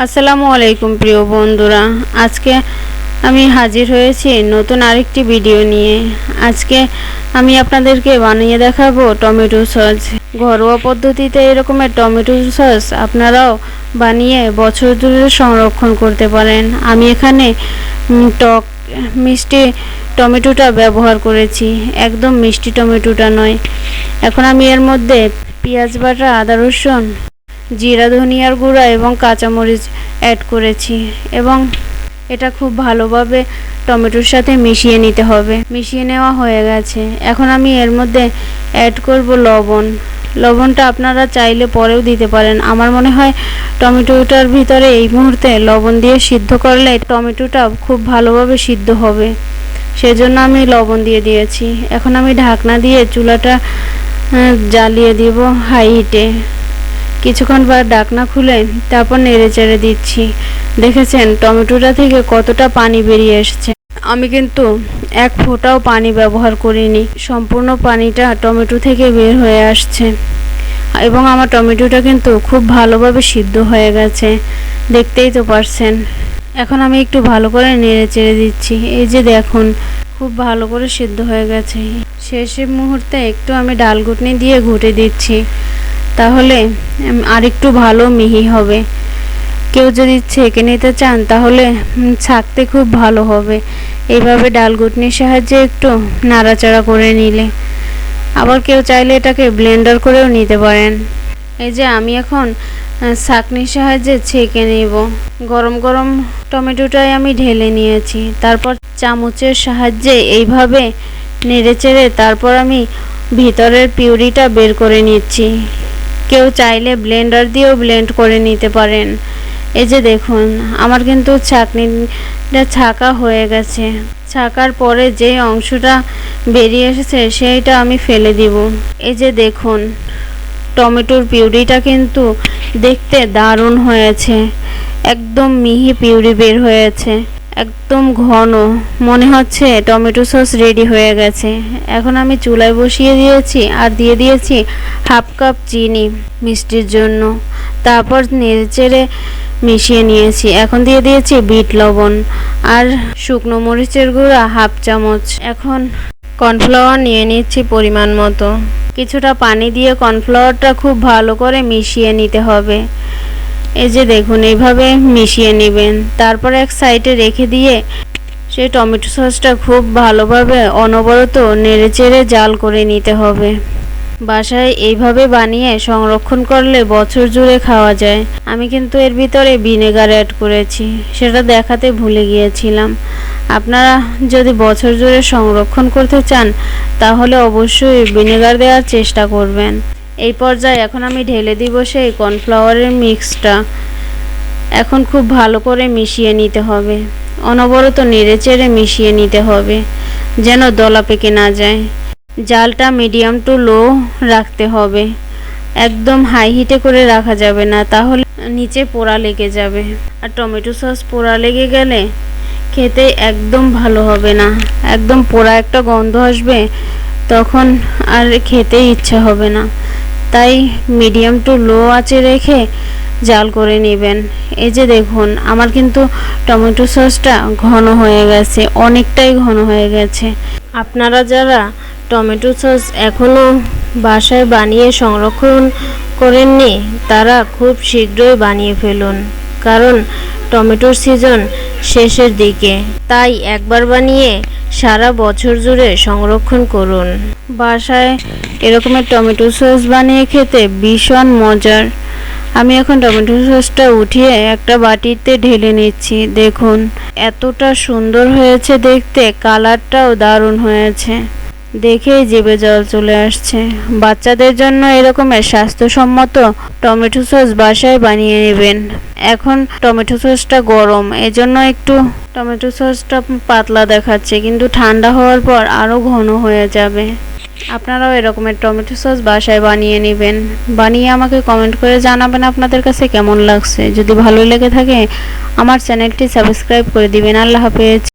আসসালামু আলাইকুম প্রিয় বন্ধুরা, আজকে আমি হাজির হয়েছি নতুন আরেকটি ভিডিও নিয়ে। আজকে আমি আপনাদেরকে বানিয়ে দেখাবো টমেটো সস। ঘরোয়া পদ্ধতিতে এরকমের টমেটো সস আপনারাও বানিয়ে বছর ধরে সংরক্ষণ করতে পারেন। আমি এখানে টক মিষ্টি টমেটোটা ব্যবহার করেছি, একদম মিষ্টি টমেটোটা নয়। এখন আমি এর মধ্যে পেঁয়াজ বাটা, আদা রসুন, জিরা, ধনিয়ার গুঁড়া এবং কাঁচামরিচ অ্যাড করেছি এবং এটা খুব ভালোভাবে টমেটোর সাথে মিশিয়ে নিতে হবে। মিশিয়ে নেওয়া হয়ে গেছে। এখন আমি এর মধ্যে অ্যাড করব লবণ। লবণটা আপনারা চাইলে পরেও দিতে পারেন। আমার মনে হয় টমেটোটার ভিতরে এই মুহূর্তে লবণ দিয়ে সিদ্ধ করলে টমেটোটা খুব ভালোভাবে সিদ্ধ হবে, সেজন্য আমি লবণ দিয়ে দিয়েছি। এখন আমি ঢাকনা দিয়ে চুলাটা জ্বালিয়ে দিব হাই হিটে। কিছুক্ষণ পর ঢাকনা খুলে তারপর নেড়ে চেড়ে দিচ্ছি। দেখেছেন টমেটোটা থেকে কতটা পানি বেরিয়ে এসেছে। আমি কিন্তু এক ফোঁটাও পানি ব্যবহার করিনি, সম্পূর্ণ পানিটা টমেটো থেকে বের হয়ে আসছে এবং আমার টমেটোটা কিন্তু খুব ভালোভাবে সিদ্ধ হয়ে গেছে, দেখতেই তো পারছেন। এখন আমি একটু ভালো করে নেড়ে চেড়ে দিচ্ছি। এই যে দেখুন, খুব ভালো করে সিদ্ধ হয়ে গেছে। শেষের মুহূর্তে একটু আমি ডাল ঘুটনি দিয়ে ঘুটে দিচ্ছি, তাহলে আরেকটু ভালো মিহি হবে। কেউ যদি ছেঁকে নিতে চান তাহলে ছাঁকতে খুব ভালো হবে। এইভাবে ডাল ঘুটনির সাহায্যে একটু নাড়াচাড়া করে নিলে। আবার কেউ চাইলে এটাকে ব্লেন্ডার করেও নিতে পারেন। এই যে আমি এখন ছাঁকনির সাহায্যে ছেঁকে নেব। গরম গরম টমেটোটাই আমি ঢেলে নিয়েছি, তারপর চামচের সাহায্যে এইভাবে নেড়েচেড়ে তারপর আমি ভিতরের পিউরিটা বের করে নিচ্ছি। কেউ চাইলে ব্লেন্ডার দিয়েও ব্লেন্ড করে নিতে পারেন। এই যে দেখুন, আমার কিন্তু ছাঁকনিটা ছাঁকা হয়ে গেছে। ছাঁকার পরে যে অংশটা বেরিয়ে এসেছে সেইটা আমি ফেলে দিব। এই যে দেখুন, টমেটোর পিউরিটা কিন্তু দেখতে দারুণ হয়েছে। একদম মিহি পিউরি বের হয়েছে, একদম ঘন। মনে হচ্ছে টমেটো সস রেডি হয়ে গেছে। এখন আমি চুলায় বসিয়ে দিয়েছি আর দিয়ে দিয়েছি হাফ কাপ চিনি মিষ্টির জন্য। তারপর নেড়েচেড়ে মিশিয়ে নিয়েছি। এখন দিয়ে দিয়েছি বিট লবণ আর শুকনো মরিচের গুঁড়া হাফ চামচ। এখন কর্নফ্লাওয়ার নিয়ে নিচ্ছি পরিমাণ মতো। কিছুটা পানি দিয়ে কর্নফ্লাওয়ারটা খুব ভালো করে মিশিয়ে নিতে হবে। এই যে দেখুন, এইভাবে মিশিয়ে নেবেন। তারপর এক সাইডে রেখে দিয়ে সেই টমেটো সসটা খুব ভালোভাবে অনবরত নেড়েচেড়ে জাল করে নিতে হবে। বাসায় এইভাবে বানিয়ে সংরক্ষণ করলে বছর জুড়ে খাওয়া যায়। আমি কিন্তু এর ভিতরে ভিনেগার অ্যাড করেছি, সেটা দেখাতে ভুলে গিয়েছিলাম। আপনারা যদি বছর জুড়ে সংরক্ষণ করতে চান তাহলে অবশ্যই ভিনেগার দেওয়ার চেষ্টা করবেন। এই পর্যায়ে এখন আমি ঢেলে দিব সেই কর্নফ্লাওয়ারের মিক্সটা। এখন খুব ভালো করে মিশিয়ে নিতে হবে। অনবরত নেড়েচেড়ে মিশিয়ে নিতে হবে যেন দলা পেকে না যায়। জালটা মিডিয়াম টু লো রাখতে হবে, একদম হাই হিটে করে রাখা যাবে না, তাহলে নিচে পোড়া লেগে যাবে। আর টমেটো সস পোড়া লেগে গেলে খেতে একদম ভালো হবে না, একদম পোড়া একটা গন্ধ আসবে, তখন আর খেতে ইচ্ছা হবে না। তাই মিডিয়াম টু লো আঁচে রেখে জাল করে নেবেন। এই যে দেখুন, আমার কিন্তু টমেটো সসটা ঘন হয়ে গেছে, অনেকটাই ঘন হয়ে গেছে। আপনারা যারা টমেটো সস এখনও বাসায় বানিয়ে সংরক্ষণ করেননি তারা খুব শীঘ্রই বানিয়ে ফেলুন, কারণ টমেটোর সিজন শেষের দিকে। তাই একবার বানিয়ে সারা বছর জুড়ে সংরক্ষণ করুন। বাসায় এরকমের টমেটো সস বানিয়ে খেতে ভীষণ মজার। আমি এখন টমেটো সসটা উঠিয়ে একটা বাটিতে ঢেলে নিচ্ছি। দেখুন এতটা সুন্দর হয়েছে দেখতে, কালারটাও দারুণ হয়েছে, দেখেই জিভে জল চলে আসছে। বাচ্চাদের জন্য এরকমের স্বাস্থ্যসম্মত টমেটো সস বাসায় বানিয়ে নেবেন। এখন টমেটো সসটা গরম, এজন্য একটু টমেটো সসটা পাতলা দেখাচ্ছে, কিন্তু ঠান্ডা হওয়ার পর আরও ঘন হয়ে যাবে। আপনারাও এরকমের টমেটো সস বাসায় বানিয়ে নেবেন। বানিয়ে আমাকে কমেন্ট করে জানাবেন আপনাদের কাছে কেমন লাগছে। যদি ভালো লেগে থাকে আমার চ্যানেলটি সাবস্ক্রাইব করে দিবেন। আল্লাহ হাফেজ।